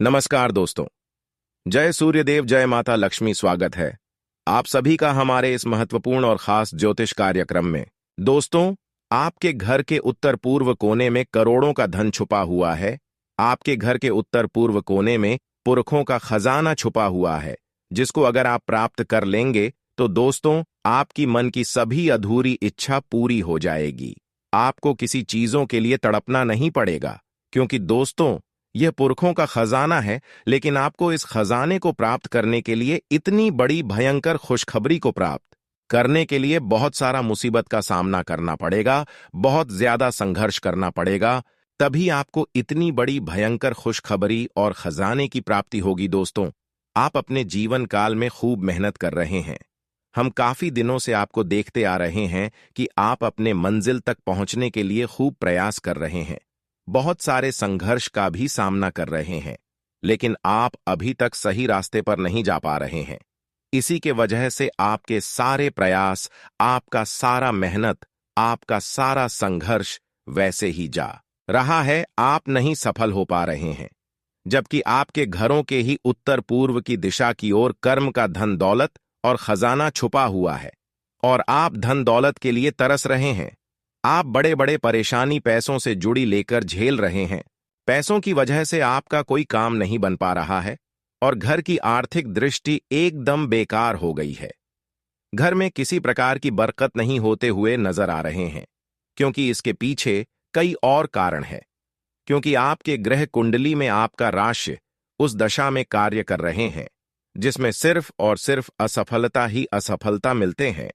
नमस्कार दोस्तों। जय सूर्यदेव, जय माता लक्ष्मी। स्वागत है आप सभी का हमारे इस महत्वपूर्ण और खास ज्योतिष कार्यक्रम में। दोस्तों, आपके घर के उत्तर पूर्व कोने में करोड़ों का धन छुपा हुआ है। आपके घर के उत्तर पूर्व कोने में पुरखों का खजाना छुपा हुआ है, जिसको अगर आप प्राप्त कर लेंगे तो दोस्तों, आपकी मन की सभी अधूरी इच्छा पूरी हो जाएगी। आपको किसी चीजों के लिए तड़पना नहीं पड़ेगा, क्योंकि दोस्तों, यह पुरखों का खजाना है। लेकिन आपको इस खजाने को प्राप्त करने के लिए, इतनी बड़ी भयंकर खुशखबरी को प्राप्त करने के लिए बहुत सारा मुसीबत का सामना करना पड़ेगा, बहुत ज्यादा संघर्ष करना पड़ेगा। तभी आपको इतनी बड़ी भयंकर खुशखबरी और खजाने की प्राप्ति होगी। दोस्तों, आप अपने जीवन काल में खूब मेहनत कर रहे हैं। हम काफी दिनों से आपको देखते आ रहे हैं कि आप अपने मंजिल तक पहुंचने के लिए खूब प्रयास कर रहे हैं, बहुत सारे संघर्ष का भी सामना कर रहे हैं, लेकिन आप अभी तक सही रास्ते पर नहीं जा पा रहे हैं। इसी के वजह से आपके सारे प्रयास, आपका सारा मेहनत, आपका सारा संघर्ष वैसे ही जा रहा है। आप नहीं सफल हो पा रहे हैं, जबकि आपके घरों के ही उत्तर पूर्व की दिशा की ओर कर्म का धन दौलत और खजाना छुपा हुआ है, और आप धन दौलत के लिए तरस रहे हैं। आप बड़े बड़े परेशानी पैसों से जुड़ी लेकर झेल रहे हैं। पैसों की वजह से आपका कोई काम नहीं बन पा रहा है, और घर की आर्थिक दृष्टि एकदम बेकार हो गई है। घर में किसी प्रकार की बरकत नहीं होते हुए नजर आ रहे हैं, क्योंकि इसके पीछे कई और कारण है। क्योंकि आपके ग्रह कुंडली में आपका राशि उस दशा में कार्य कर रहे हैं जिसमें सिर्फ और सिर्फ असफलता ही असफलता मिलते हैं,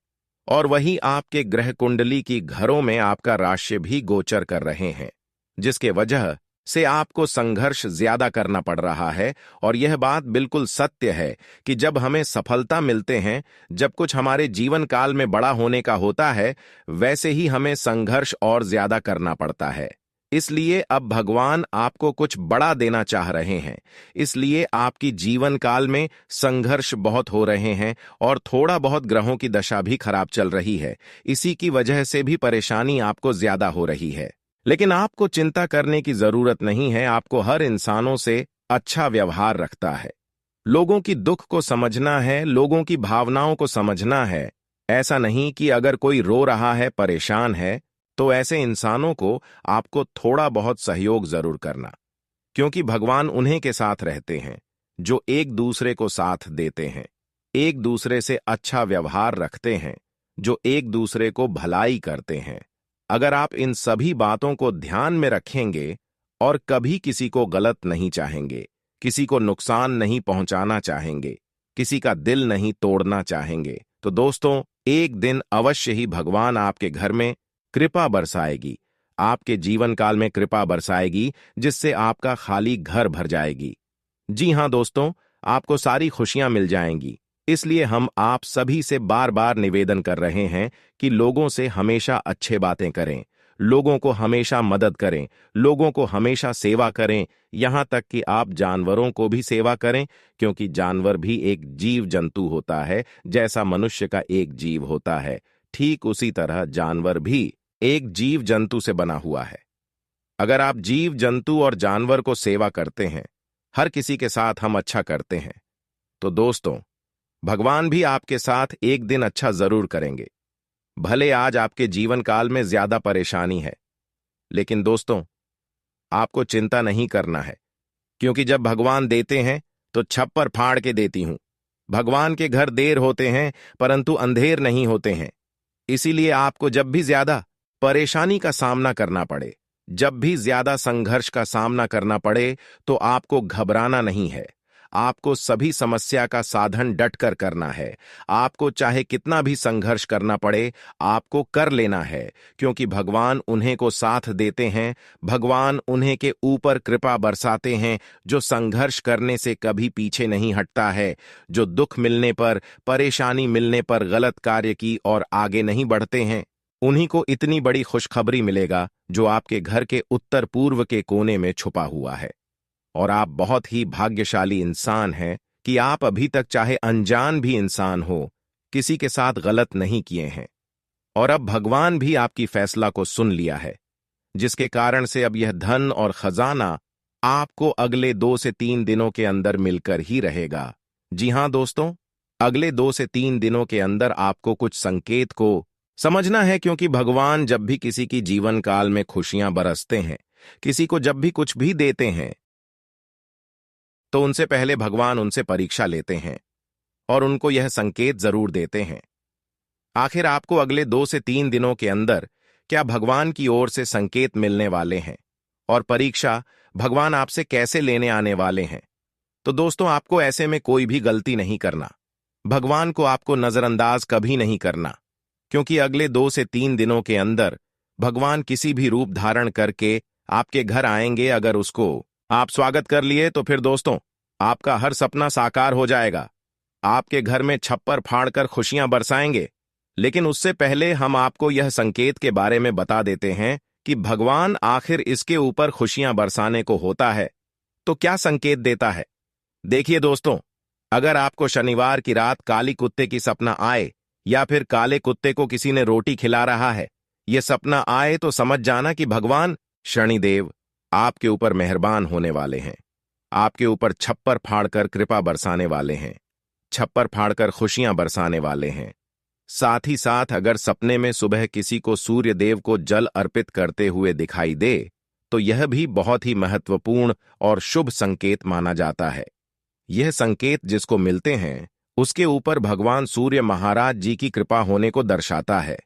और वही आपके ग्रह कुंडली की घरों में आपका राशि भी गोचर कर रहे हैं, जिसके वजह से आपको संघर्ष ज्यादा करना पड़ रहा है। और यह बात बिल्कुल सत्य है कि जब हमें सफलता मिलते हैं, जब कुछ हमारे जीवन काल में बड़ा होने का होता है, वैसे ही हमें संघर्ष और ज्यादा करना पड़ता है। इसलिए अब भगवान आपको कुछ बड़ा देना चाह रहे हैं। इसलिए आपकी जीवन काल में संघर्ष बहुत हो रहे हैं, और थोड़ा बहुत ग्रहों की दशा भी खराब चल रही है। इसी की वजह से भी परेशानी आपको ज्यादा हो रही है। लेकिन आपको चिंता करने की जरूरत नहीं है। आपको हर इंसानों से अच्छा व्यवहार रखता है, लोगों की दुख को समझना है, लोगों की भावनाओं को समझना है। ऐसा नहीं कि अगर कोई रो रहा है, परेशान है, तो ऐसे इंसानों को आपको थोड़ा बहुत सहयोग जरूर करना, क्योंकि भगवान उन्हीं के साथ रहते हैं जो एक दूसरे को साथ देते हैं, एक दूसरे से अच्छा व्यवहार रखते हैं, जो एक दूसरे को भलाई करते हैं। अगर आप इन सभी बातों को ध्यान में रखेंगे और कभी किसी को गलत नहीं चाहेंगे, किसी को नुकसान नहीं पहुंचाना चाहेंगे, किसी का दिल नहीं तोड़ना चाहेंगे, तो दोस्तों, एक दिन अवश्य ही भगवान आपके घर में कृपा बरसाएगी, आपके जीवन काल में कृपा बरसाएगी, जिससे आपका खाली घर भर जाएगी। जी हां दोस्तों, आपको सारी खुशियां मिल जाएंगी। इसलिए हम आप सभी से बार बार निवेदन कर रहे हैं कि लोगों से हमेशा अच्छे बातें करें, लोगों को हमेशा मदद करें, लोगों को हमेशा सेवा करें, यहां तक कि आप जानवरों को भी सेवा करें, क्योंकि जानवर भी एक जीव जंतु होता है। जैसा मनुष्य का एक जीव होता है, ठीक उसी तरह जानवर भी एक जीव जंतु से बना हुआ है। अगर आप जीव जंतु और जानवर को सेवा करते हैं, हर किसी के साथ हम अच्छा करते हैं, तो दोस्तों, भगवान भी आपके साथ एक दिन अच्छा जरूर करेंगे। भले आज आपके जीवन काल में ज्यादा परेशानी है, लेकिन दोस्तों, आपको चिंता नहीं करना है, क्योंकि जब भगवान देते हैं तो छप्पर फाड़ के देती हूं। भगवान के घर देर होते हैं, परंतु अंधेर नहीं होते हैं। इसीलिए आपको जब भी ज्यादा परेशानी का सामना करना पड़े, जब भी ज्यादा संघर्ष का सामना करना पड़े, तो आपको घबराना नहीं है। आपको सभी समस्या का साधन डटकर करना है। आपको चाहे कितना भी संघर्ष करना पड़े, आपको कर लेना है, क्योंकि भगवान उन्हें को साथ देते हैं। भगवान उन्हें के ऊपर कृपा बरसाते हैं जो संघर्ष करने से कभी पीछे नहीं हटता है, जो दुख मिलने पर, परेशानी मिलने पर गलत कार्य की और आगे नहीं बढ़ते हैं। उन्हीं को इतनी बड़ी खुशखबरी मिलेगा जो आपके घर के उत्तर पूर्व के कोने में छुपा हुआ है। और आप बहुत ही भाग्यशाली इंसान हैं कि आप अभी तक, चाहे अनजान भी इंसान हो, किसी के साथ गलत नहीं किए हैं। और अब भगवान भी आपकी फैसला को सुन लिया है, जिसके कारण से अब यह धन और खजाना आपको अगले 2 से 3 दिनों के अंदर मिलकर ही रहेगा। जी हां दोस्तों, अगले 2 से 3 दिनों के अंदर आपको कुछ संकेत को समझना है, क्योंकि भगवान जब भी किसी की जीवन काल में खुशियां बरसते हैं, किसी को जब भी कुछ भी देते हैं, तो उनसे पहले भगवान उनसे परीक्षा लेते हैं और उनको यह संकेत जरूर देते हैं। आखिर आपको अगले 2 से 3 दिनों के अंदर क्या भगवान की ओर से संकेत मिलने वाले हैं और परीक्षा भगवान आपसे कैसे लेने आने वाले हैं? तो दोस्तों, आपको ऐसे में कोई भी गलती नहीं करना। भगवान को आपको नजरअंदाज कभी नहीं करना, क्योंकि अगले 2 से 3 दिनों के अंदर भगवान किसी भी रूप धारण करके आपके घर आएंगे। अगर उसको आप स्वागत कर लिए तो फिर दोस्तों, आपका हर सपना साकार हो जाएगा। आपके घर में छप्पर फाड़कर खुशियां बरसाएंगे। लेकिन उससे पहले हम आपको यह संकेत के बारे में बता देते हैं कि भगवान आखिर इसके ऊपर खुशियां बरसाने को होता है तो क्या संकेत देता है। देखिए दोस्तों, अगर आपको शनिवार की रात काली कुत्ते की सपना आए या फिर काले कुत्ते को किसी ने रोटी खिला रहा है, यह सपना आए, तो समझ जाना कि भगवान शनिदेव आपके ऊपर मेहरबान होने वाले हैं। आपके ऊपर छप्पर फाड़कर कृपा बरसाने वाले हैं, छप्पर फाड़कर खुशियां बरसाने वाले हैं। साथ ही साथ अगर सपने में सुबह किसी को सूर्य देव को जल अर्पित करते हुए दिखाई दे, तो यह भी बहुत ही महत्वपूर्ण और शुभ संकेत माना जाता है। यह संकेत जिसको मिलते हैं, उसके ऊपर भगवान सूर्य महाराज जी की कृपा होने को दर्शाता है,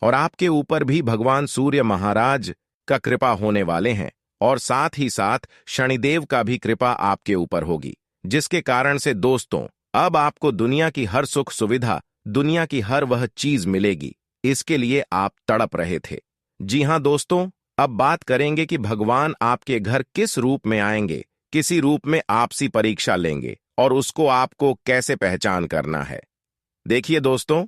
और आपके ऊपर भी भगवान सूर्य महाराज का कृपा होने वाले हैं, और साथ ही साथ शनिदेव का भी कृपा आपके ऊपर होगी, जिसके कारण से दोस्तों, अब आपको दुनिया की हर सुख सुविधा, दुनिया की हर वह चीज मिलेगी। इसके लिए आप तड़प रहे थे। जी हां दोस्तों, अब बात करेंगे कि भगवान आपके घर किस रूप में आएंगे, किसी रूप में आपसी परीक्षा लेंगे और उसको आपको कैसे पहचान करना है। देखिए दोस्तों,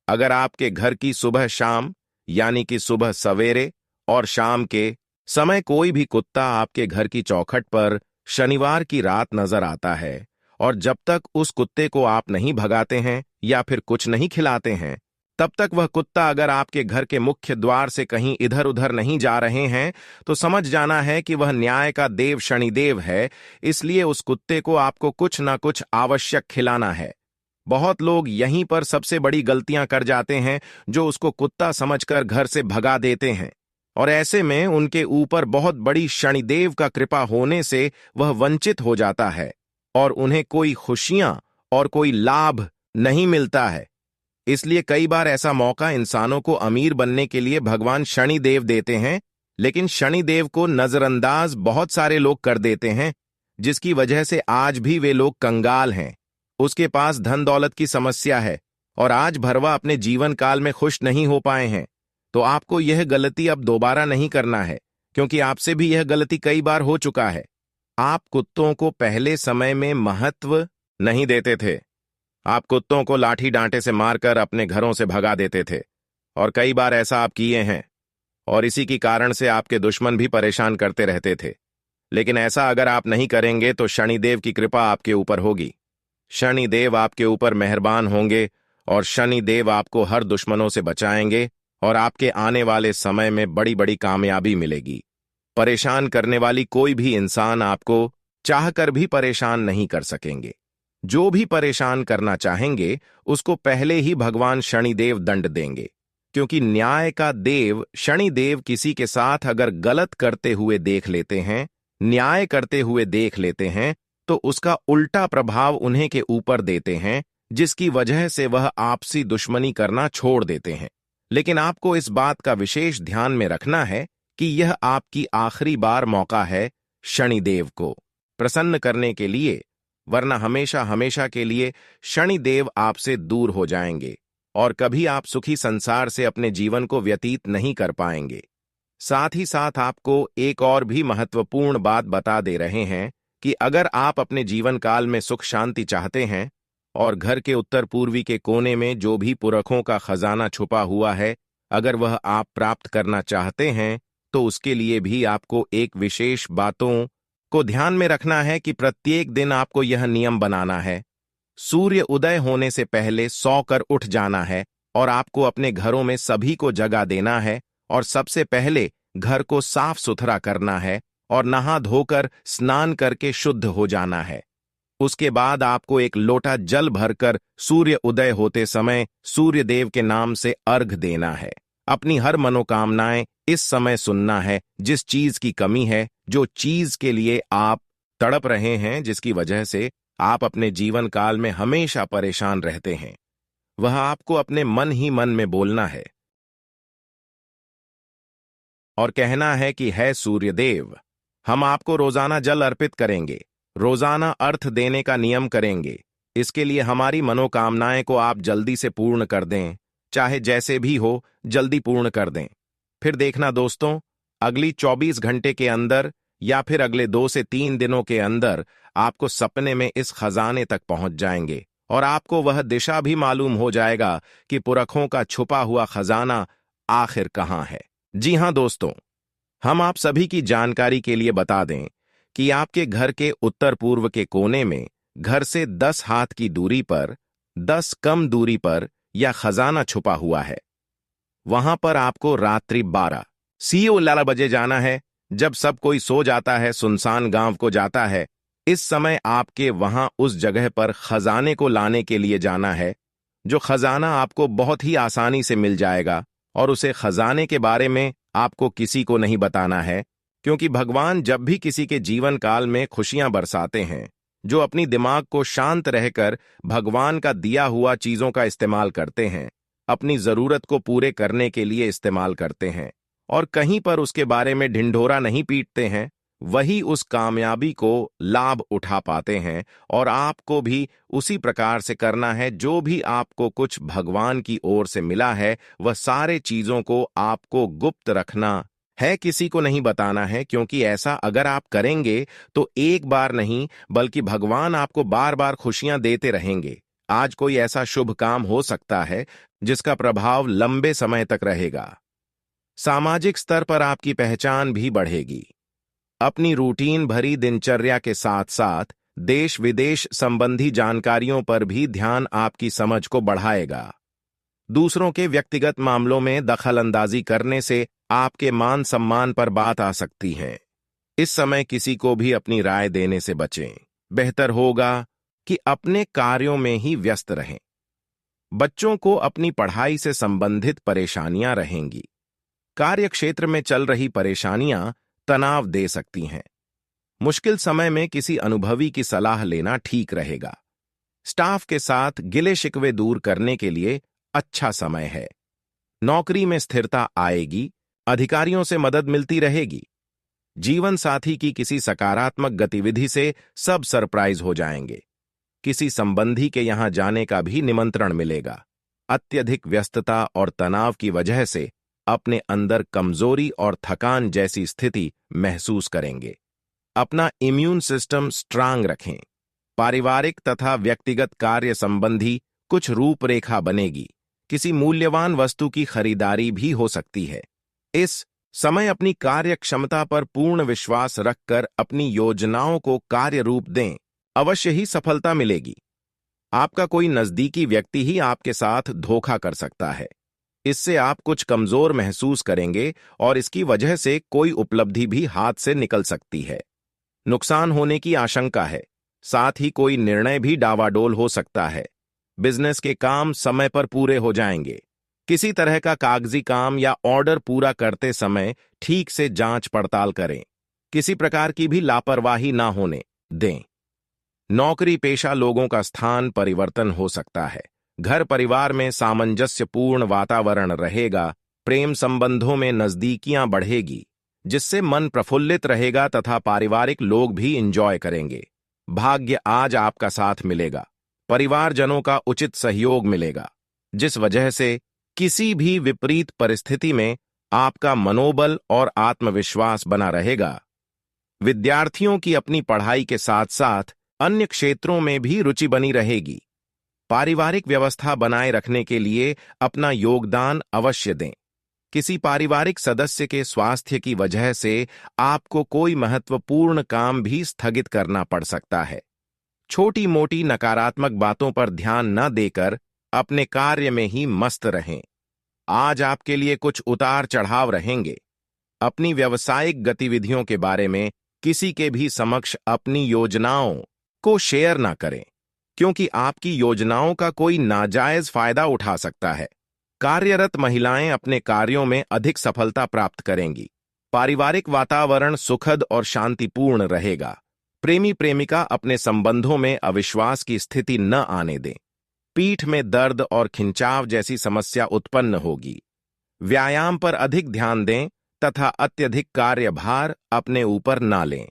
अगर आपके घर की सुबह शाम, यानी कि सुबह सवेरे और शाम के समय कोई भी कुत्ता आपके घर की चौखट पर शनिवार की रात नजर आता है, और जब तक उस कुत्ते को आप नहीं भगाते हैं या फिर कुछ नहीं खिलाते हैं, तब तक वह कुत्ता अगर आपके घर के मुख्य द्वार से कहीं इधर उधर नहीं जा रहे हैं, तो समझ जाना है कि वह न्याय का देव शनिदेव है। इसलिए उस कुत्ते को आपको कुछ ना कुछ आवश्यक खिलाना है। बहुत लोग यहीं पर सबसे बड़ी गलतियां कर जाते हैं, जो उसको कुत्ता समझकर घर से भगा देते हैं, और ऐसे में उनके ऊपर बहुत बड़ी शनिदेव का कृपा होने से वह वंचित हो जाता है और उन्हें कोई खुशियां और कोई लाभ नहीं मिलता है। इसलिए कई बार ऐसा मौका इंसानों को अमीर बनने के लिए भगवान शनिदेव देते हैं, लेकिन शनिदेव को नजरअंदाज बहुत सारे लोग कर देते हैं, जिसकी वजह से आज भी वे लोग कंगाल हैं। उसके पास धन दौलत की समस्या है और आज भरवा अपने जीवन काल में खुश नहीं हो पाए हैं। तो आपको यह गलती अब दोबारा नहीं करना है, क्योंकि आपसे भी यह गलती कई बार हो चुका है। आप कुत्तों को पहले समय में महत्व नहीं देते थे। आप कुत्तों को लाठी डांटे से मारकर अपने घरों से भगा देते थे, और कई बार ऐसा आप किए हैं, और इसी की कारण से आपके दुश्मन भी परेशान करते रहते थे। लेकिन ऐसा अगर आप नहीं करेंगे तो शनिदेव की कृपा आपके ऊपर होगी। शनिदेव आपके ऊपर मेहरबान होंगे और शनिदेव आपको हर दुश्मनों से बचाएंगे, और आपके आने वाले समय में बड़ी बड़ी कामयाबी मिलेगी। परेशान करने वाली कोई भी इंसान आपको चाहकर भी परेशान नहीं कर सकेंगे। जो भी परेशान करना चाहेंगे, उसको पहले ही भगवान शनिदेव दंड देंगे, क्योंकि न्याय का देव शनिदेव किसी के साथ अगर गलत करते हुए देख लेते हैं, न्याय करते हुए देख लेते हैं, तो उसका उल्टा प्रभाव उन्हें के ऊपर देते हैं, जिसकी वजह से वह आपसी दुश्मनी करना छोड़ देते हैं। लेकिन आपको इस बात का विशेष ध्यान में रखना है कि यह आपकी आखिरी बार मौका है शनिदेव को प्रसन्न करने के लिए, वरना हमेशा हमेशा के लिए शनिदेव आपसे दूर हो जाएंगे और कभी आप सुखी संसार से अपने जीवन को व्यतीत नहीं कर पाएंगे। साथ ही साथ आपको एक और भी महत्वपूर्ण बात बता दे रहे हैं कि अगर आप अपने जीवन काल में सुख शांति चाहते हैं और घर के उत्तर पूर्वी के कोने में जो भी पुरखों का खजाना छुपा हुआ है, अगर वह आप प्राप्त करना चाहते हैं, तो उसके लिए भी आपको एक विशेष बातों को ध्यान में रखना है कि प्रत्येक दिन आपको यह नियम बनाना है। सूर्य उदय होने से पहले सोकर उठ जाना है और आपको अपने घरों में सभी को जगा देना है, और सबसे पहले घर को साफ सुथरा करना है और नहा धोकर स्नान करके शुद्ध हो जाना है। उसके बाद आपको एक लोटा जल भरकर सूर्य उदय होते समय सूर्य देव के नाम से अर्घ देना है। अपनी हर मनोकामनाएं इस समय सुनना है। जिस चीज की कमी है, जो चीज के लिए आप तड़प रहे हैं, जिसकी वजह से आप अपने जीवन काल में हमेशा परेशान रहते हैं, वह आपको अपने मन ही मन में बोलना है और कहना है कि है सूर्यदेव, हम आपको रोजाना जल अर्पित करेंगे, रोजाना अर्थ देने का नियम करेंगे। इसके लिए हमारी मनोकामनाएं को आप जल्दी से पूर्ण कर दें, चाहे जैसे भी हो, जल्दी पूर्ण कर दें। फिर देखना दोस्तों, अगली 24 घंटे के अंदर या फिर अगले 2 से 3 दिनों के अंदर आपको सपने में इस खजाने तक पहुंच जाएंगे और आपको वह दिशा भी मालूम हो जाएगा कि पुरखों का छुपा हुआ खजाना आखिर कहां है। जी हां दोस्तों, हम आप सभी की जानकारी के लिए बता दें कि आपके घर के उत्तर पूर्व के कोने में घर से 10 हाथ की दूरी पर, 10 कम दूरी पर यह खजाना छुपा हुआ है। वहां पर आपको रात्रि 12 बजे जाना है। जब सब कोई सो जाता है, सुनसान गांव को जाता है, इस समय आपके वहां उस जगह पर खजाने को लाने के लिए जाना है। जो खजाना आपको बहुत ही आसानी से मिल जाएगा और उसे खजाने के बारे में आपको किसी को नहीं बताना है, क्योंकि भगवान जब भी किसी के जीवन काल में खुशियां बरसाते हैं, जो अपनी दिमाग को शांत रहकर भगवान का दिया हुआ चीजों का इस्तेमाल करते हैं, अपनी जरूरत को पूरे करने के लिए इस्तेमाल करते हैं और कहीं पर उसके बारे में ढिंढोरा नहीं पीटते हैं, वही उस कामयाबी को लाभ उठा पाते हैं। और आपको भी उसी प्रकार से करना है। जो भी आपको कुछ भगवान की ओर से मिला है, वह सारे चीजों को आपको गुप्त रखना है, किसी को नहीं बताना है, क्योंकि ऐसा अगर आप करेंगे तो एक बार नहीं बल्कि भगवान आपको बार बार खुशियां देते रहेंगे। आज कोई ऐसा शुभ काम हो सकता है जिसका प्रभाव लंबे समय तक रहेगा। सामाजिक स्तर पर आपकी पहचान भी बढ़ेगी। अपनी रूटीन भरी दिनचर्या के साथ साथ देश विदेश संबंधी जानकारियों पर भी ध्यान आपकी समझ को बढ़ाएगा। दूसरों के व्यक्तिगत मामलों में दखल अंदाजी करने से आपके मान सम्मान पर बात आ सकती है। इस समय किसी को भी अपनी राय देने से बचें। बेहतर होगा कि अपने कार्यों में ही व्यस्त रहें। बच्चों को अपनी पढ़ाई से संबंधित परेशानियां रहेंगी। कार्यक्षेत्र में चल रही परेशानियां तनाव दे सकती हैं। मुश्किल समय में किसी अनुभवी की सलाह लेना ठीक रहेगा। स्टाफ के साथ गिले शिकवे दूर करने के लिए अच्छा समय है। नौकरी में स्थिरता आएगी। अधिकारियों से मदद मिलती रहेगी। जीवन साथी की किसी सकारात्मक गतिविधि से सब सरप्राइज हो जाएंगे। किसी संबंधी के यहां जाने का भी निमंत्रण मिलेगा। अत्यधिक व्यस्तता और तनाव की वजह से अपने अंदर कमजोरी और थकान जैसी स्थिति महसूस करेंगे। अपना इम्यून सिस्टम स्ट्रांग रखें। पारिवारिक तथा व्यक्तिगत कार्य संबंधी कुछ रूपरेखा बनेगी। किसी मूल्यवान वस्तु की खरीदारी भी हो सकती है। इस समय अपनी कार्य क्षमता पर पूर्ण विश्वास रखकर अपनी योजनाओं को कार्य रूप दें, अवश्य ही सफलता मिलेगी। आपका कोई नजदीकी व्यक्ति ही आपके साथ धोखा कर सकता है। इससे आप कुछ कमजोर महसूस करेंगे और इसकी वजह से कोई उपलब्धि भी हाथ से निकल सकती है। नुकसान होने की आशंका है। साथ ही कोई निर्णय भी डावाडोल हो सकता है। बिजनेस के काम समय पर पूरे हो जाएंगे। किसी तरह का कागजी काम या ऑर्डर पूरा करते समय ठीक से जांच पड़ताल करें। किसी प्रकार की भी लापरवाही ना होने दें। नौकरी पेशा लोगों का स्थान परिवर्तन हो सकता है। घर परिवार में सामंजस्यपूर्ण वातावरण रहेगा। प्रेम संबंधों में नजदीकियां बढ़ेगी, जिससे मन प्रफुल्लित रहेगा तथा पारिवारिक लोग भी एंजॉय करेंगे। भाग्य आज आपका साथ मिलेगा। परिवारजनों का उचित सहयोग मिलेगा, जिस वजह से किसी भी विपरीत परिस्थिति में आपका मनोबल और आत्मविश्वास बना रहेगा। विद्यार्थियों की अपनी पढ़ाई के साथ साथ अन्य क्षेत्रों में भी रुचि बनी रहेगी। पारिवारिक व्यवस्था बनाए रखने के लिए अपना योगदान अवश्य दें। किसी पारिवारिक सदस्य के स्वास्थ्य की वजह से आपको कोई महत्वपूर्ण काम भी स्थगित करना पड़ सकता है। छोटी मोटी नकारात्मक बातों पर ध्यान न देकर अपने कार्य में ही मस्त रहें। आज आपके लिए कुछ उतार चढ़ाव रहेंगे। अपनी व्यावसायिक गतिविधियों के बारे में किसी के भी समक्ष अपनी योजनाओं को शेयर ना करें, क्योंकि आपकी योजनाओं का कोई नाजायज फायदा उठा सकता है। कार्यरत महिलाएं अपने कार्यों में अधिक सफलता प्राप्त करेंगी। पारिवारिक वातावरण सुखद और शांतिपूर्ण रहेगा। प्रेमी प्रेमिका अपने संबंधों में अविश्वास की स्थिति न आने दें। पीठ में दर्द और खिंचाव जैसी समस्या उत्पन्न होगी। व्यायाम पर अधिक ध्यान दें तथा अत्यधिक कार्यभार अपने ऊपर ना लें।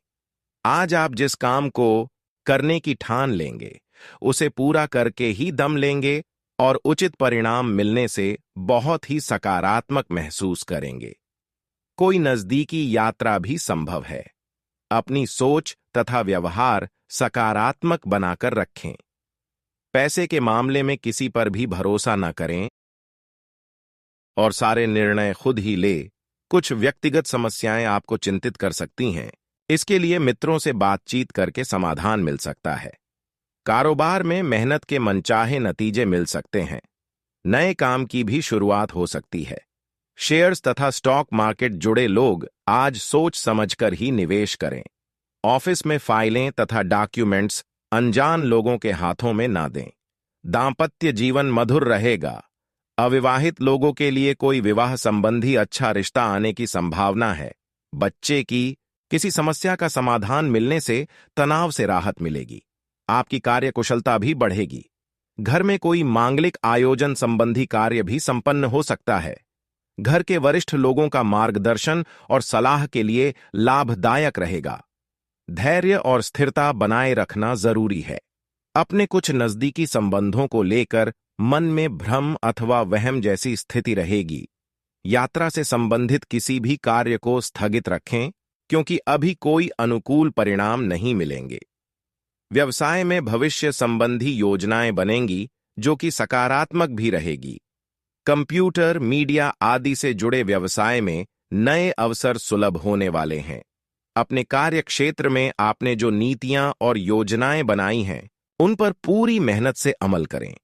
आज आप जिस काम को करने की ठान लेंगे, उसे पूरा करके ही दम लेंगे और उचित परिणाम मिलने से बहुत ही सकारात्मक महसूस करेंगे। कोई नजदीकी यात्रा भी संभव है। अपनी सोच तथा व्यवहार सकारात्मक बनाकर रखें। पैसे के मामले में किसी पर भी भरोसा न करें और सारे निर्णय खुद ही ले। कुछ व्यक्तिगत समस्याएं आपको चिंतित कर सकती हैं। इसके लिए मित्रों से बातचीत करके समाधान मिल सकता है। कारोबार में मेहनत के मनचाहे नतीजे मिल सकते हैं। नए काम की भी शुरुआत हो सकती है। शेयर्स तथा स्टॉक मार्केट जुड़े लोग आज सोच समझकर ही निवेश करें। ऑफिस में फाइलें तथा डॉक्यूमेंट्स अनजान लोगों के हाथों में ना दें। दांपत्य जीवन मधुर रहेगा। अविवाहित लोगों के लिए कोई विवाह संबंधी अच्छा रिश्ता आने की संभावना है। बच्चे की किसी समस्या का समाधान मिलने से तनाव से राहत मिलेगी। आपकी कार्यकुशलता भी बढ़ेगी। घर में कोई मांगलिक आयोजन संबंधी कार्य भी संपन्न हो सकता है। घर के वरिष्ठ लोगों का मार्गदर्शन और सलाह के लिए लाभदायक रहेगा। धैर्य और स्थिरता बनाए रखना जरूरी है। अपने कुछ नजदीकी संबंधों को लेकर मन में भ्रम अथवा वहम जैसी स्थिति रहेगी। यात्रा से संबंधित किसी भी कार्य को स्थगित रखें, क्योंकि अभी कोई अनुकूल परिणाम नहीं मिलेंगे। व्यवसाय में भविष्य संबंधी योजनाएं बनेंगी, जो कि सकारात्मक भी रहेगी। कंप्यूटर, मीडिया आदि से जुड़े व्यवसाय में नए अवसर सुलभ होने वाले हैं। अपने कार्य क्षेत्र में आपने जो नीतियां और योजनाएं बनाई हैं, उन पर पूरी मेहनत से अमल करें।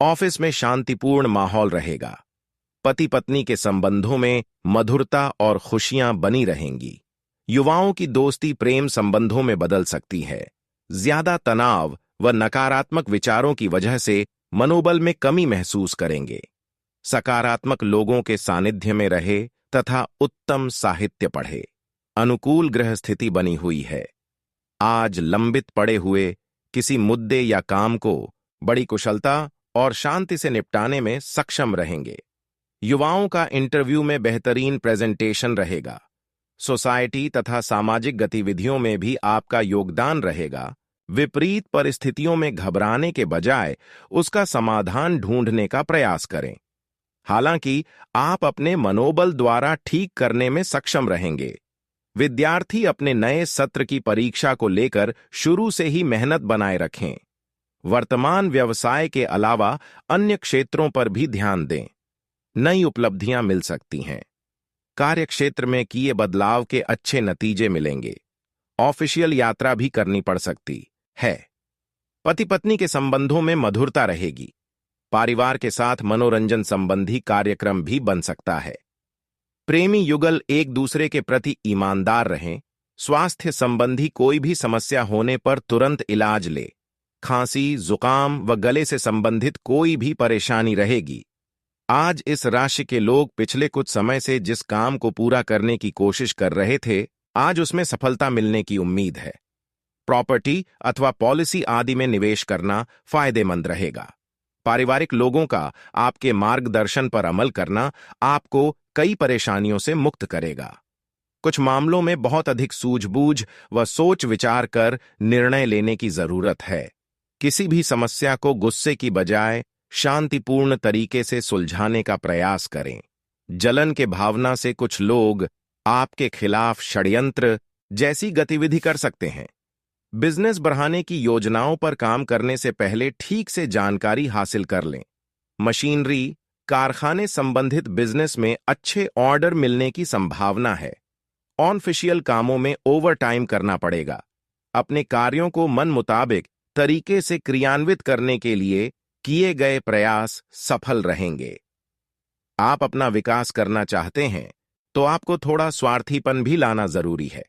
ऑफिस में शांतिपूर्ण माहौल रहेगा। पति पत्नी के संबंधों में मधुरता और खुशियां बनी रहेंगी। युवाओं की दोस्ती प्रेम संबंधों में बदल सकती है। ज्यादा तनाव व नकारात्मक विचारों की वजह से मनोबल में कमी महसूस करेंगे। सकारात्मक लोगों के सानिध्य में रहे तथा उत्तम साहित्य पढ़े। अनुकूल ग्रह स्थिति बनी हुई है। आज लंबित पड़े हुए किसी मुद्दे या काम को बड़ी कुशलता और शांति से निपटाने में सक्षम रहेंगे। युवाओं का इंटरव्यू में बेहतरीन प्रेजेंटेशन रहेगा। सोसाइटी तथा सामाजिक गतिविधियों में भी आपका योगदान रहेगा। विपरीत परिस्थितियों में घबराने के बजाय उसका समाधान ढूंढने का प्रयास करें। हालांकि आप अपने मनोबल द्वारा ठीक करने में सक्षम रहेंगे। विद्यार्थी अपने नए सत्र की परीक्षा को लेकर शुरू से ही मेहनत बनाए रखें। वर्तमान व्यवसाय के अलावा अन्य क्षेत्रों पर भी ध्यान दें। नई उपलब्धियां मिल सकती हैं। कार्यक्षेत्र में किए बदलाव के अच्छे नतीजे मिलेंगे। ऑफिशियल यात्रा भी करनी पड़ सकती है। पति पत्नी के संबंधों में मधुरता रहेगी। परिवार के साथ मनोरंजन संबंधी कार्यक्रम भी बन सकता है। प्रेमी युगल एक दूसरे के प्रति ईमानदार रहें। स्वास्थ्य संबंधी कोई भी समस्या होने पर तुरंत इलाज ले। खांसी, जुकाम व गले से संबंधित कोई भी परेशानी रहेगी। आज इस राशि के लोग पिछले कुछ समय से जिस काम को पूरा करने की कोशिश कर रहे थे, आज उसमें सफलता मिलने की उम्मीद है। प्रॉपर्टी अथवा पॉलिसी आदि में निवेश करना फायदेमंद रहेगा। पारिवारिक लोगों का आपके मार्गदर्शन पर अमल करना आपको कई परेशानियों से मुक्त करेगा। कुछ मामलों में बहुत अधिक सूझबूझ व सोच विचार कर निर्णय लेने की जरूरत है। किसी भी समस्या को गुस्से की बजाय शांतिपूर्ण तरीके से सुलझाने का प्रयास करें। जलन के भावना से कुछ लोग आपके खिलाफ षड्यंत्र जैसी गतिविधि कर सकते हैं। बिजनेस बढ़ाने की योजनाओं पर काम करने से पहले ठीक से जानकारी हासिल कर लें। मशीनरी, कारखाने संबंधित बिजनेस में अच्छे ऑर्डर मिलने की संभावना है। ऑनफिशियल कामों में ओवरटाइम करना पड़ेगा। अपने कार्यों को मन मुताबिक तरीके से क्रियान्वित करने के लिए किए गए प्रयास सफल रहेंगे। आप अपना विकास करना चाहते हैं तो आपको थोड़ा स्वार्थीपन भी लाना जरूरी है।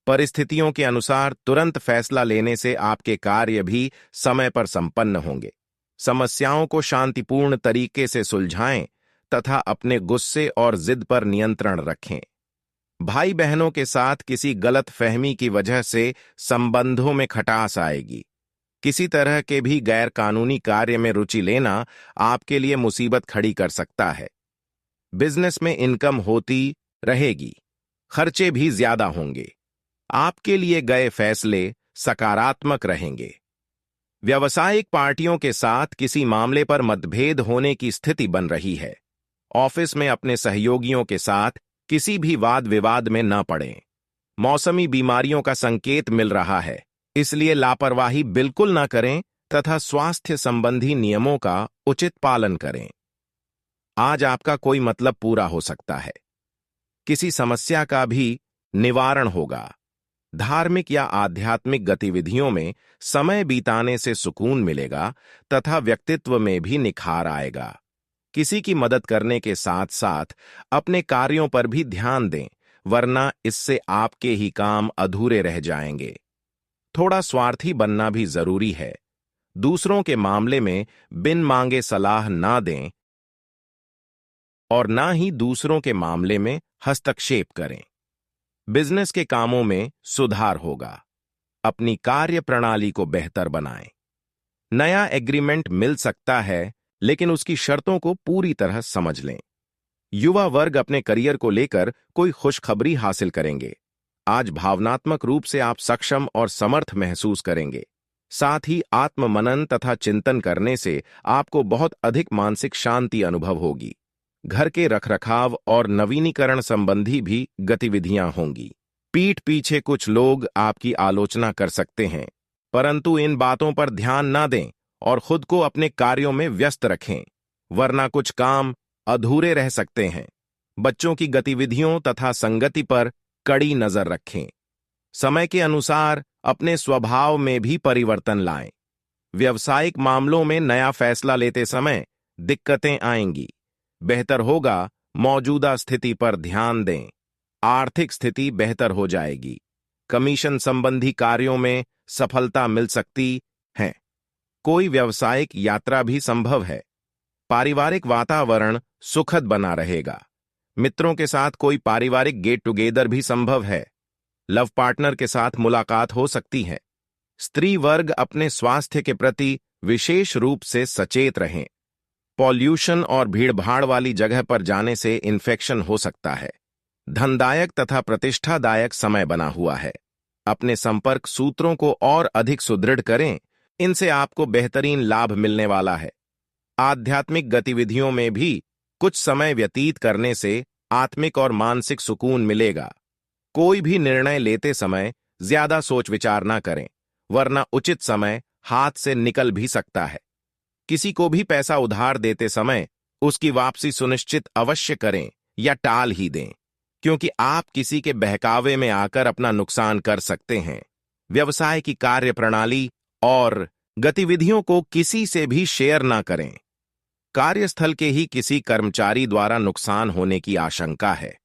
परिस्थितियों के अनुसार तुरंत फैसला लेने से आपके कार्य भी समय पर संपन्न होंगे। समस्याओं को शांतिपूर्ण तरीके से सुलझाएं तथा अपने गुस्से और जिद पर नियंत्रण रखें। भाई बहनों के साथ किसी गलत फहमी की वजह से संबंधों में खटास आएगी। किसी तरह के भी गैर कानूनी कार्य में रुचि लेना आपके लिए मुसीबत खड़ी कर सकता है। बिजनेस में इनकम होती रहेगी, खर्चे भी ज्यादा होंगे। आपके लिए गए फैसले सकारात्मक रहेंगे। व्यावसायिक पार्टियों के साथ किसी मामले पर मतभेद होने की स्थिति बन रही है। ऑफिस में अपने सहयोगियों के साथ किसी भी वाद विवाद में न पड़ें। मौसमी बीमारियों का संकेत मिल रहा है, इसलिए लापरवाही बिल्कुल न करें तथा स्वास्थ्य संबंधी नियमों का उचित पालन करें। आज आपका कोई मतलब पूरा हो सकता है। किसी समस्या का भी निवारण होगा। धार्मिक या आध्यात्मिक गतिविधियों में समय बिताने से सुकून मिलेगा तथा व्यक्तित्व में भी निखार आएगा। किसी की मदद करने के साथ साथ अपने कार्यों पर भी ध्यान दें, वरना इससे आपके ही काम अधूरे रह जाएंगे। थोड़ा स्वार्थी बनना भी जरूरी है। दूसरों के मामले में बिन मांगे सलाह ना दें और ना ही दूसरों के मामले में हस्तक्षेप करें। बिजनेस के कामों में सुधार होगा। अपनी कार्य प्रणाली को बेहतर बनाएं। नया एग्रीमेंट मिल सकता है, लेकिन उसकी शर्तों को पूरी तरह समझ लें। युवा वर्ग अपने करियर को लेकर कोई खुशखबरी हासिल करेंगे। आज भावनात्मक रूप से आप सक्षम और समर्थ महसूस करेंगे। साथ ही आत्ममनन तथा चिंतन करने से आपको बहुत अधिक मानसिक शांति अनुभव होगी। घर के रखरखाव और नवीनीकरण संबंधी भी गतिविधियां होंगी। पीठ पीछे कुछ लोग आपकी आलोचना कर सकते हैं, परंतु इन बातों पर ध्यान ना दें और खुद को अपने कार्यों में व्यस्त रखें, वरना कुछ काम अधूरे रह सकते हैं। बच्चों की गतिविधियों तथा संगति पर कड़ी नजर रखें। समय के अनुसार अपने स्वभाव में भी परिवर्तन लाएं। व्यावसायिक मामलों में नया फैसला लेते समय दिक्कतें आएंगी। बेहतर होगा मौजूदा स्थिति पर ध्यान दें। आर्थिक स्थिति बेहतर हो जाएगी। कमीशन संबंधी कार्यों में सफलता मिल सकती है। कोई व्यावसायिक यात्रा भी संभव है। पारिवारिक वातावरण सुखद बना रहेगा। मित्रों के साथ कोई पारिवारिक गेट टुगेदर भी संभव है। लव पार्टनर के साथ मुलाकात हो सकती है। स्त्री वर्ग अपने स्वास्थ्य के प्रति विशेष रूप से सचेत रहें। पॉल्यूशन और भीड़भाड़ वाली जगह पर जाने से इन्फेक्शन हो सकता है। धनदायक तथा प्रतिष्ठादायक समय बना हुआ है। अपने संपर्क सूत्रों को और अधिक सुदृढ़ करें, इनसे आपको बेहतरीन लाभ मिलने वाला है। आध्यात्मिक गतिविधियों में भी कुछ समय व्यतीत करने से आत्मिक और मानसिक सुकून मिलेगा। कोई भी निर्णय लेते समय ज्यादा सोच विचार ना करें, वरना उचित समय हाथ से निकल भी सकता है। किसी को भी पैसा उधार देते समय उसकी वापसी सुनिश्चित अवश्य करें या टाल ही दें, क्योंकि आप किसी के बहकावे में आकर अपना नुकसान कर सकते हैं। व्यवसाय की कार्य प्रणाली और गतिविधियों को किसी से भी शेयर ना करें। कार्यस्थल के ही किसी कर्मचारी द्वारा नुकसान होने की आशंका है।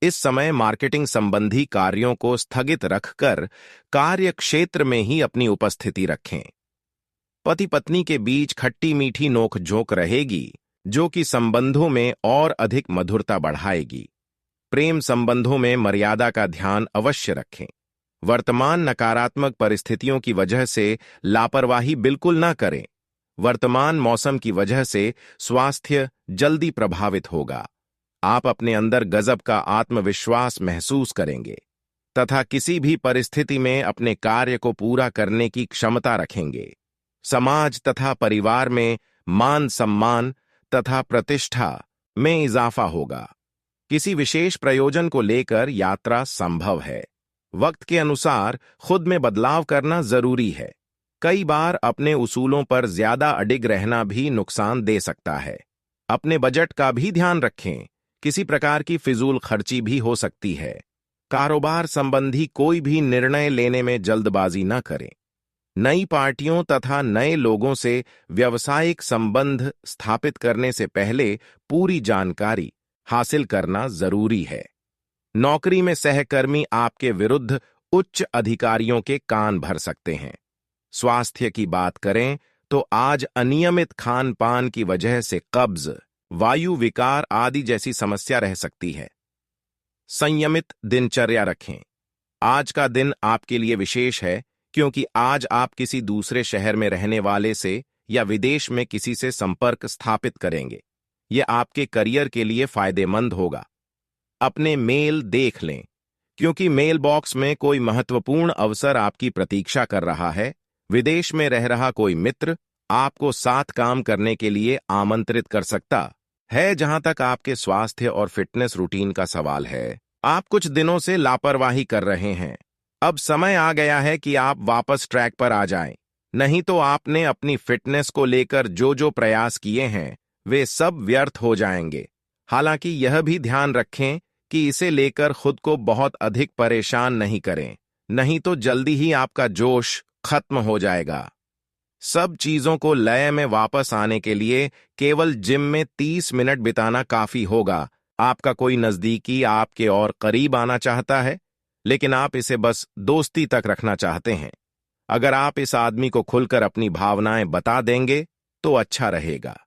इस समय मार्केटिंग संबंधी कार्यों को स्थगित रखकर कार्य क्षेत्र में ही अपनी उपस्थिति रखें। पति पत्नी के बीच खट्टी मीठी नोक-झोंक रहेगी, जो कि संबंधों में और अधिक मधुरता बढ़ाएगी। प्रेम संबंधों में मर्यादा का ध्यान अवश्य रखें। वर्तमान नकारात्मक परिस्थितियों की वजह से लापरवाही बिल्कुल ना करें। वर्तमान मौसम की वजह से स्वास्थ्य जल्दी प्रभावित होगा। आप अपने अंदर गजब का आत्मविश्वास महसूस करेंगे तथा किसी भी परिस्थिति में अपने कार्य को पूरा करने की क्षमता रखेंगे। समाज तथा परिवार में मान सम्मान तथा प्रतिष्ठा में इजाफा होगा। किसी विशेष प्रयोजन को लेकर यात्रा संभव है। वक्त के अनुसार खुद में बदलाव करना जरूरी है। कई बार अपने उसूलों पर ज्यादा अडिग रहना भी नुकसान दे सकता है। अपने बजट का भी ध्यान रखें। किसी प्रकार की फिजूल खर्ची भी हो सकती है। कारोबार संबंधी कोई भी निर्णय लेने में जल्दबाजी न करें। नई पार्टियों तथा नए लोगों से व्यावसायिक संबंध स्थापित करने से पहले पूरी जानकारी हासिल करना जरूरी है। नौकरी में सहकर्मी आपके विरुद्ध उच्च अधिकारियों के कान भर सकते हैं। स्वास्थ्य की बात करें तो आज अनियमित खान पान की वजह से कब्ज, वायु विकार आदि जैसी समस्या रह सकती है। संयमित दिनचर्या रखें। आज का दिन आपके लिए विशेष है क्योंकि आज आप किसी दूसरे शहर में रहने वाले से या विदेश में किसी से संपर्क स्थापित करेंगे। यह आपके करियर के लिए फायदेमंद होगा। अपने मेल देख लें क्योंकि मेल बॉक्स में कोई महत्वपूर्ण अवसर आपकी प्रतीक्षा कर रहा है। विदेश में रह रहा कोई मित्र आपको साथ काम करने के लिए आमंत्रित कर सकता है। जहां तक आपके स्वास्थ्य और फिटनेस रूटीन का सवाल है, आप कुछ दिनों से लापरवाही कर रहे हैं। अब समय आ गया है कि आप वापस ट्रैक पर आ जाएं। नहीं तो आपने अपनी फिटनेस को लेकर जो जो प्रयास किए हैं वे सब व्यर्थ हो जाएंगे। हालांकि यह भी ध्यान रखें कि इसे लेकर खुद को बहुत अधिक परेशान नहीं करें, नहीं तो जल्दी ही आपका जोश खत्म हो जाएगा। सब चीजों को लय में वापस आने के लिए केवल जिम में 30 मिनट बिताना काफी होगा। आपका कोई नजदीकी आपके और करीब आना चाहता है, लेकिन आप इसे बस दोस्ती तक रखना चाहते हैं। अगर आप इस आदमी को खुलकर अपनी भावनाएं बता देंगे तो अच्छा रहेगा।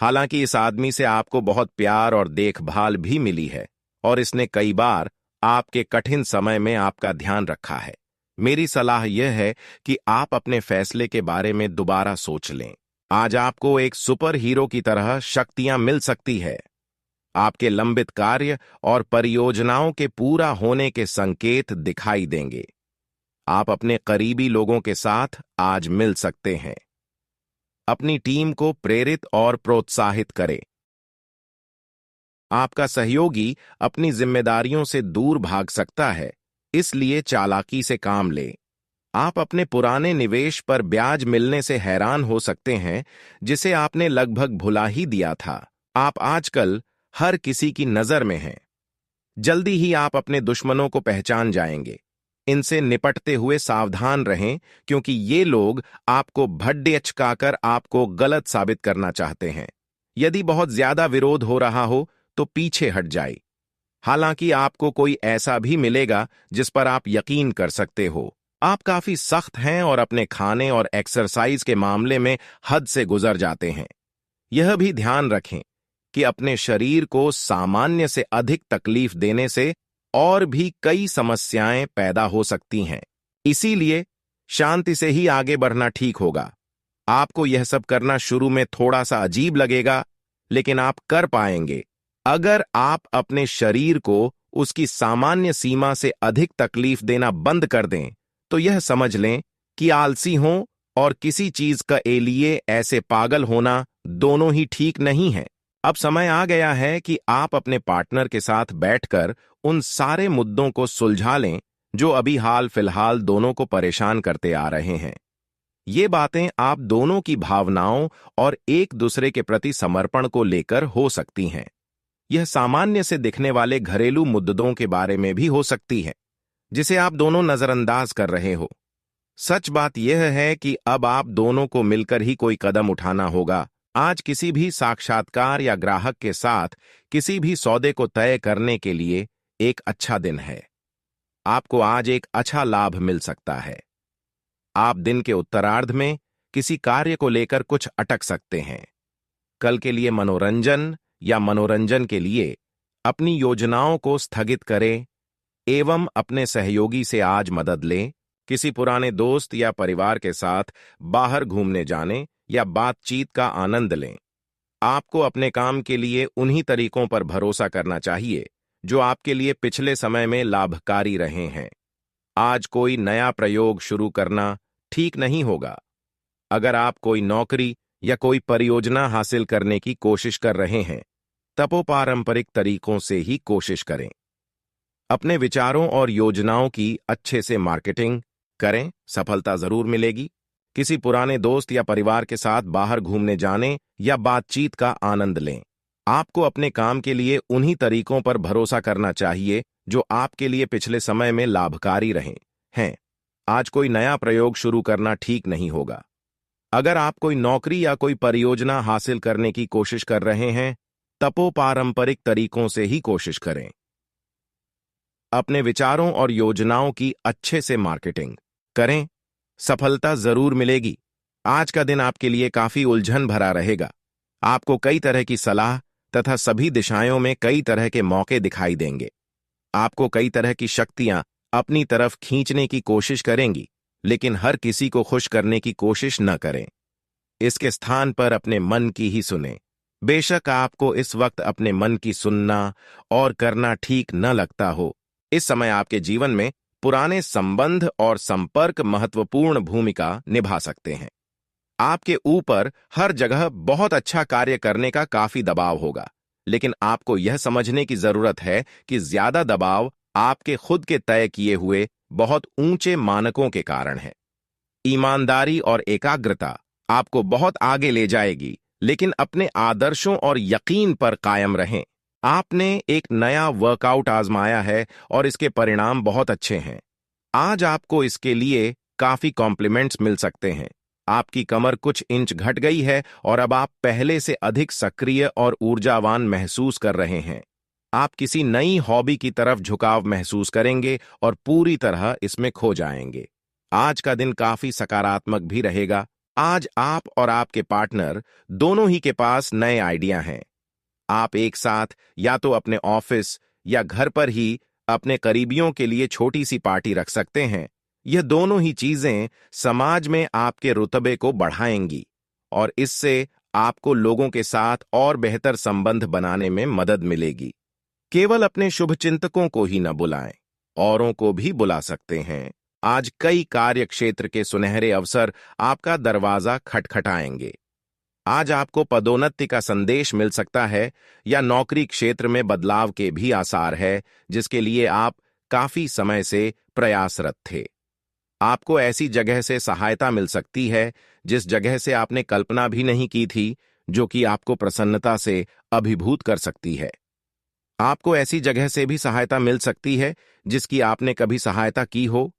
हालांकि इस आदमी से आपको बहुत प्यार और देखभाल भी मिली है और इसने कई बार आपके कठिन समय में आपका ध्यान रखा है। मेरी सलाह यह है कि आप अपने फैसले के बारे में दोबारा सोच लें। आज आपको एक सुपर हीरो की तरह शक्तियां मिल सकती है। आपके लंबित कार्य और परियोजनाओं के पूरा होने के संकेत दिखाई देंगे। आप अपने करीबी लोगों के साथ आज मिल सकते हैं। अपनी टीम को प्रेरित और प्रोत्साहित करें। आपका सहयोगी अपनी जिम्मेदारियों से दूर भाग सकता है, इसलिए चालाकी से काम लें। आप अपने पुराने निवेश पर ब्याज मिलने से हैरान हो सकते हैं, जिसे आपने लगभग भुला ही दिया था। आप आजकल हर किसी की नजर में हैं। जल्दी ही आप अपने दुश्मनों को पहचान जाएंगे। इनसे निपटते हुए सावधान रहें क्योंकि ये लोग आपको भड्डे आपको गलत साबित करना चाहते हैं। यदि बहुत ज्यादा विरोध हो रहा हो तो पीछे हट जाए। हालांकि आपको कोई ऐसा भी मिलेगा जिस पर आप यकीन कर सकते हो। आप काफी सख्त हैं और अपने खाने और एक्सरसाइज के मामले में हद से गुजर जाते हैं। यह भी ध्यान रखें कि अपने शरीर को सामान्य से अधिक तकलीफ देने से और भी कई समस्याएं पैदा हो सकती हैं। इसीलिए शांति से ही आगे बढ़ना ठीक होगा। आपको यह सब करना शुरू में थोड़ा सा अजीब लगेगा, लेकिन आप कर पाएंगे। अगर आप अपने शरीर को उसकी सामान्य सीमा से अधिक तकलीफ देना बंद कर दें, तो यह समझ लें कि आलसी हों और किसी चीज का लिए ऐसे पागल होना दोनों ही ठीक नहीं है। अब समय आ गया है कि आप अपने पार्टनर के साथ बैठकर उन सारे मुद्दों को सुलझा लें जो अभी हाल फिलहाल दोनों को परेशान करते आ रहे हैं। ये बातें आप दोनों की भावनाओं और एक दूसरे के प्रति समर्पण को लेकर हो सकती हैं। यह सामान्य से दिखने वाले घरेलू मुद्दों के बारे में भी हो सकती है, जिसे आप दोनों नजरअंदाज कर रहे हो। सच बात यह है कि अब आप दोनों को मिलकर ही कोई कदम उठाना होगा। आज किसी भी साक्षात्कार या ग्राहक के साथ किसी भी सौदे को तय करने के लिए एक अच्छा दिन है। आपको आज एक अच्छा लाभ मिल सकता है। आप दिन के उत्तरार्ध में किसी कार्य को लेकर कुछ अटक सकते हैं। कल के लिए मनोरंजन या मनोरंजन के लिए अपनी योजनाओं को स्थगित करें एवं अपने सहयोगी से आज मदद लें। किसी पुराने दोस्त या परिवार के साथ बाहर घूमने जाने या बातचीत का आनंद लें। आपको अपने काम के लिए उन्हीं तरीकों पर भरोसा करना चाहिए जो आपके लिए पिछले समय में लाभकारी रहे हैं। आज कोई नया प्रयोग शुरू करना ठीक नहीं होगा। अगर आप कोई नौकरी या कोई परियोजना हासिल करने की कोशिश कर रहे हैं, तब पारंपरिक तरीकों से ही कोशिश करें। अपने विचारों और योजनाओं की अच्छे से मार्केटिंग करें, सफलता जरूर मिलेगी। किसी पुराने दोस्त या परिवार के साथ बाहर घूमने जाने या बातचीत का आनंद लें। आपको अपने काम के लिए उन्हीं तरीकों पर भरोसा करना चाहिए जो आपके लिए पिछले समय में लाभकारी रहे हैं। आज कोई नया प्रयोग शुरू करना ठीक नहीं होगा। अगर आप कोई नौकरी या कोई परियोजना हासिल करने की कोशिश कर रहे हैं, तब पारंपरिक तरीकों से ही कोशिश करें। अपने विचारों और योजनाओं की अच्छे से मार्केटिंग करें। सफलता जरूर मिलेगी। आज का दिन आपके लिए काफी उलझन भरा रहेगा। आपको कई तरह की सलाह तथा सभी दिशाओं में कई तरह के मौके दिखाई देंगे। आपको कई तरह की शक्तियां अपनी तरफ खींचने की कोशिश करेंगी, लेकिन हर किसी को खुश करने की कोशिश न करें। इसके स्थान पर अपने मन की ही सुने। बेशक आपको इस वक्त अपने मन की सुनना और करना ठीक न लगता हो। इस समय आपके जीवन में पुराने संबंध और संपर्क महत्वपूर्ण भूमिका निभा सकते हैं। आपके ऊपर हर जगह बहुत अच्छा कार्य करने का काफी दबाव होगा, लेकिन आपको यह समझने की जरूरत है कि ज्यादा दबाव आपके खुद के तय किए हुए बहुत ऊंचे मानकों के कारण है। ईमानदारी और एकाग्रता आपको बहुत आगे ले जाएगी, लेकिन अपने आदर्शों और यकीन पर कायम रहें। आपने एक नया वर्कआउट आजमाया है और इसके परिणाम बहुत अच्छे हैं। आज आपको इसके लिए काफी कॉम्प्लीमेंट्स मिल सकते हैं। आपकी कमर कुछ इंच घट गई है और अब आप पहले से अधिक सक्रिय और ऊर्जावान महसूस कर रहे हैं। आप किसी नई हॉबी की तरफ झुकाव महसूस करेंगे और पूरी तरह इसमें खो जाएंगे। आज का दिन काफी सकारात्मक भी रहेगा। आज आप और आपके पार्टनर दोनों ही के पास नए आइडिया हैं। आप एक साथ या तो अपने ऑफिस या घर पर ही अपने करीबियों के लिए छोटी सी पार्टी रख सकते हैं। यह दोनों ही चीजें समाज में आपके रुतबे को बढ़ाएंगी और इससे आपको लोगों के साथ और बेहतर संबंध बनाने में मदद मिलेगी। केवल अपने शुभचिंतकों को ही न बुलाएं, औरों को भी बुला सकते हैं। आज कई कार्य क्षेत्र के सुनहरे अवसर आपका दरवाजा खटखटाएंगे। आज आपको पदोन्नति का संदेश मिल सकता है या नौकरी क्षेत्र में बदलाव के भी आसार है, जिसके लिए आप काफी समय से प्रयासरत थे। आपको ऐसी जगह से सहायता मिल सकती है जिस जगह से आपने कल्पना भी नहीं की थी, जो कि आपको प्रसन्नता से अभिभूत कर सकती है। आपको ऐसी जगह से भी सहायता मिल सकती है जिसकी आपने कभी सहायता की हो,